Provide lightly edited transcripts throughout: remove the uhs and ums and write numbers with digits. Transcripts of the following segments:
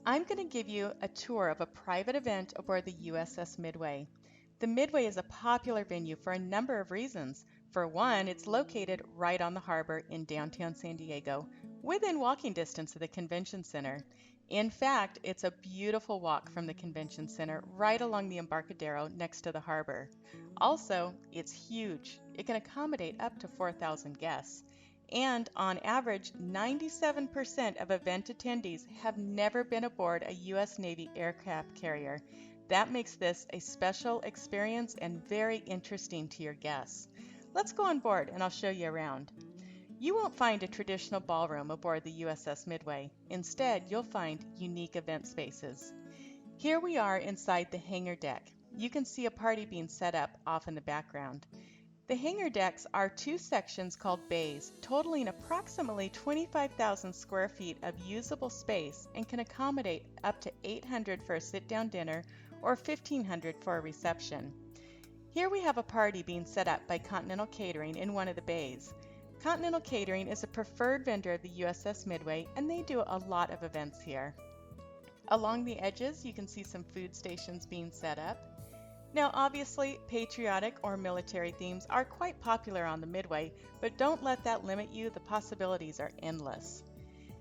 I'm going to give you a tour of a private event aboard the USS Midway. The Midway is a popular venue for a number of reasons. For one, it's located right on the harbor in downtown San Diego, within walking distance of the convention center. In fact, it's a beautiful walk from the convention center right along the Embarcadero next to the harbor. Also, it's huge. It can accommodate up to 4,000 guests. And on average, 97% of event attendees have never been aboard a U.S. Navy aircraft carrier. That makes this a special experience and very interesting to your guests. Let's go on board and I'll show you around. You won't find a traditional ballroom aboard the USS Midway. Instead, you'll find unique event spaces. Here we are inside the hangar deck. You can see a party being set up off in the background. The hangar decks are two sections called bays, totaling approximately 25,000 square feet of usable space and can accommodate up to 800 for a sit-down dinner or 1,500 for a reception. Here we have a party being set up by Continental Catering in one of the bays. Continental Catering is a preferred vendor of the USS Midway, and they do a lot of events here. Along the edges, you can see some food stations being set up. Now, obviously, patriotic or military themes are quite popular on the Midway, but don't let that limit you. The possibilities are endless.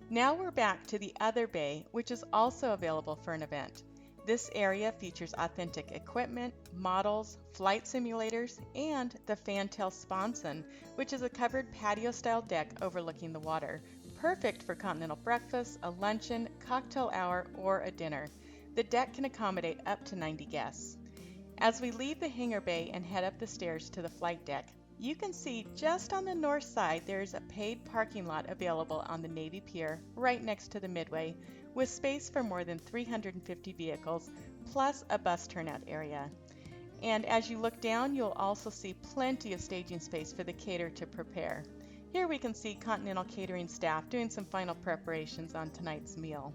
Now we're back to the other bay, which is also available for an event. This area features authentic equipment, models, flight simulators, and the Fantail Sponson, which is a covered patio-style deck overlooking the water, perfect for continental breakfast, a luncheon, cocktail hour, or a dinner. The deck can accommodate up to 90 guests. As we leave the hangar bay and head up the stairs to the flight deck, you can see just on the north side there is a paid parking lot available on the Navy Pier right next to the Midway, with space for more than 350 vehicles, plus a bus turnout area. And as you look down, you'll also see plenty of staging space for the caterer to prepare. Here we can see Continental Catering staff doing some final preparations on tonight's meal.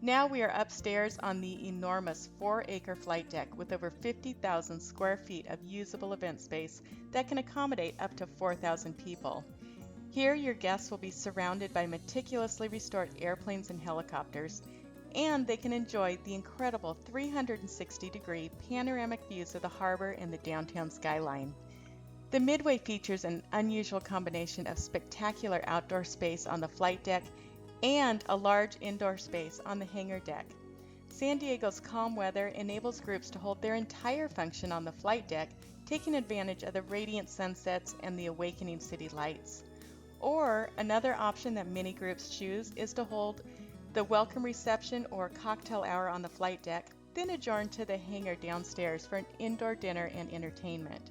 Now we are upstairs on the enormous 4-acre flight deck with over 50,000 square feet of usable event space that can accommodate up to 4,000 people. Here your guests will be surrounded by meticulously restored airplanes and helicopters, and they can enjoy the incredible 360-degree panoramic views of the harbor and the downtown skyline. The Midway features an unusual combination of spectacular outdoor space on the flight deck and a large indoor space on the hangar deck. San Diego's calm weather enables groups to hold their entire function on the flight deck, taking advantage of the radiant sunsets and the awakening city lights. Or another option that many groups choose is to hold the welcome reception or cocktail hour on the flight deck, then adjourn to the hangar downstairs for an indoor dinner and entertainment.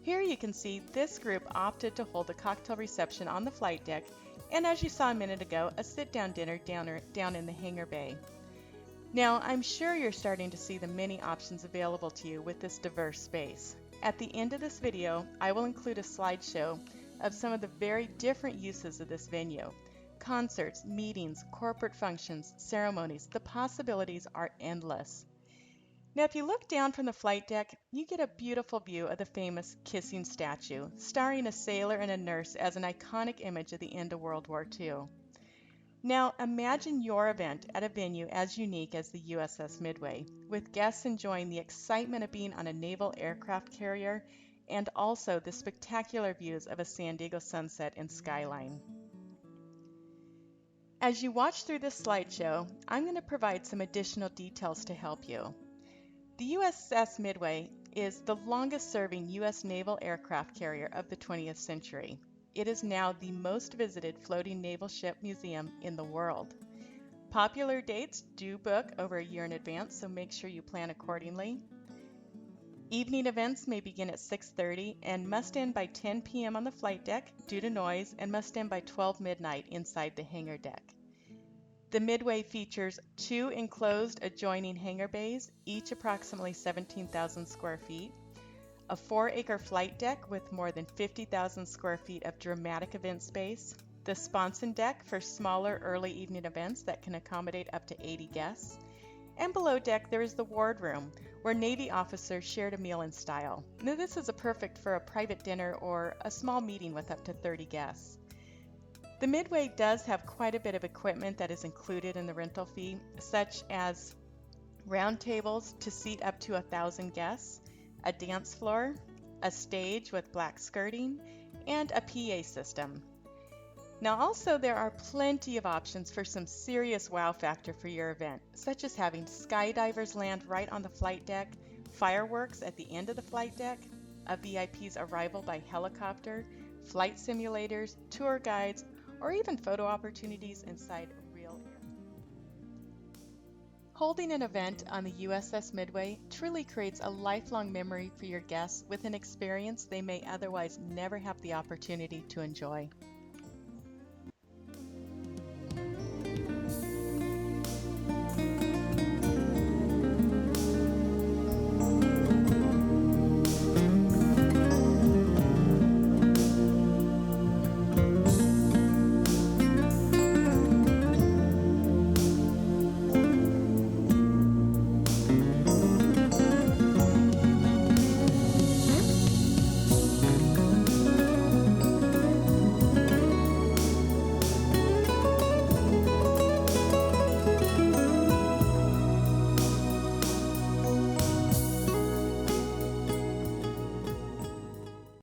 Here you can see this group opted to hold a cocktail reception on the flight deck, and as you saw a minute ago, a sit-down dinner down in the hangar bay. Now, I'm sure you're starting to see the many options available to you with this diverse space. At the end of this video, I will include a slideshow of some of the very different uses of this venue. Concerts, meetings, corporate functions, ceremonies, the possibilities are endless. Now, if you look down from the flight deck, you get a beautiful view of the famous kissing statue, starring a sailor and a nurse as an iconic image of the end of World War II. Now, imagine your event at a venue as unique as the USS Midway, with guests enjoying the excitement of being on a naval aircraft carrier and also the spectacular views of a San Diego sunset and skyline. As you watch through this slideshow, I'm going to provide some additional details to help you. The USS Midway is the longest-serving U.S. naval aircraft carrier of the 20th century. It is now the most visited floating naval ship museum in the world. Popular dates do book over a year in advance, so make sure you plan accordingly. Evening events may begin at 6:30 and must end by 10 p.m. on the flight deck due to noise and must end by 12 midnight inside the hangar deck. The Midway features 2 enclosed adjoining hangar bays, each approximately 17,000 square feet, a 4-acre flight deck with more than 50,000 square feet of dramatic event space, the Sponson deck for smaller early evening events that can accommodate up to 80 guests, and below deck there is the wardroom, where Navy officers shared a meal in style. Now, this is perfect for a private dinner or a small meeting with up to 30 guests. The Midway does have quite a bit of equipment that is included in the rental fee, such as round tables to seat up to 1,000 guests, a dance floor, a stage with black skirting, and a PA system. Now also there are plenty of options for some serious wow factor for your event, such as having skydivers land right on the flight deck, fireworks at the end of the flight deck, a VIP's arrival by helicopter, flight simulators, tour guides, or even photo opportunities inside real air. Holding an event on the USS Midway truly creates a lifelong memory for your guests with an experience they may otherwise never have the opportunity to enjoy.